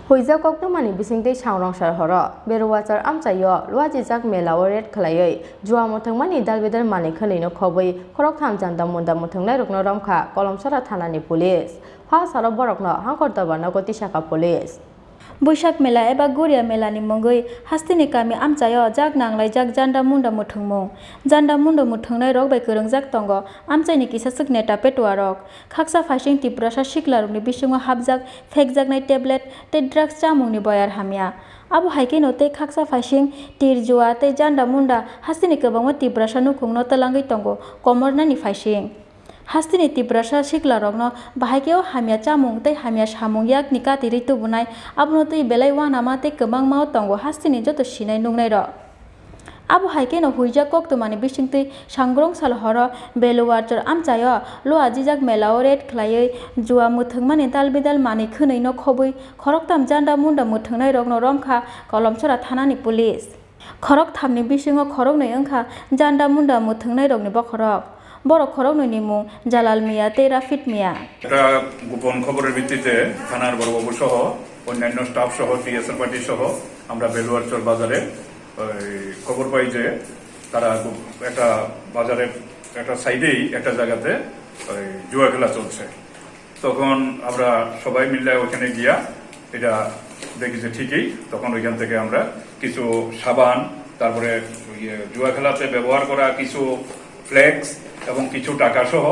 Huija koktomani bisingtei changrong horo berwachar amchayo luajijak melaw red khlaiei juamo thangmani dalbedar mani khaleino khoboi khorok thamjanda munda muthangnai rokno ramkha kolomsara thanani police pha saro borokno hangkortabana goti shaka police Boishak mela eba Guria mela ni mongoi hastini kami amchayo jak nanglai jak janda munda muthungmung janda munda muthangnai rok bai kwrwngjak tongo amchaini kisa sukne tapetwa rok khaksa phasing tiprasa siklarokni bisingo hapjak phekjaknai tablet tei drugs chamungni boyar hamya abo haike no tei khaksa phasing tirjua tei janda munda hastini kwbangma tiprasa nukhungno talangui tongo komornani phasing Hastini tiprasa siklarokno bahaikeo hamya chamung tei hamya samung yakni katiri tubunai abono tei belai wanama tei kwbangma tongo hastini joto sinai nungnai ro abo haike no huija koktomani bisingtui sangrong sal horo beluwarchar amchayo loa jijak melao red khlaiei jua muthungmani dalbidal mani khwnei no khoboi khoroktam janda munda muthangnai rokno romkha kolomsora thanani police khorok thamni bisingo khorok nei wngkha janda munda muthungnai rokni bokhorok বড় খরক নইনি মুং জালাল মিয়া তে রাফিদ মিয়া এটা গোপন খবরের ভিত্তিতে থানার বড়বাবু সহ অন্যান্য স্টাফ সহ টিএসএর পার্টি সহ আমরা বেলুয়ারচর বাজারে খবর পাই যে তারা একটা বাজারের একটা সাইডেই একটা জায়গাতে জুয়া খেলা চলছে তখন আমরা সবাই মিলে ওখানে গিয়া এটা দেখি যে ঠিকই তখন ওইখান থেকে আমরা কিছু সাবান তারপরে জুয়া খেলাতে ব্যবহার করা কিছু ফ্লেক্স এবং কিছু টাকা সহ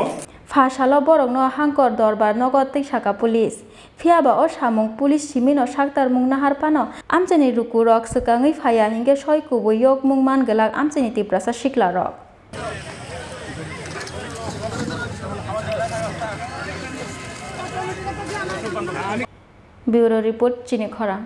ফাশালো বরংনো হাংকর দরবার নগদ শাখা পুলিশ ফিয়াবা ও সামুং পুলিশ সিমিনো সাক্তার মুং নাহারপানো আমচেনি রুকু rock সকাঙ্গই ফায়া হিंगे সয়কুবো yok মুং মানগলাক আমচেনি Tiprasa শিকলা rock bureau report চিনি খরা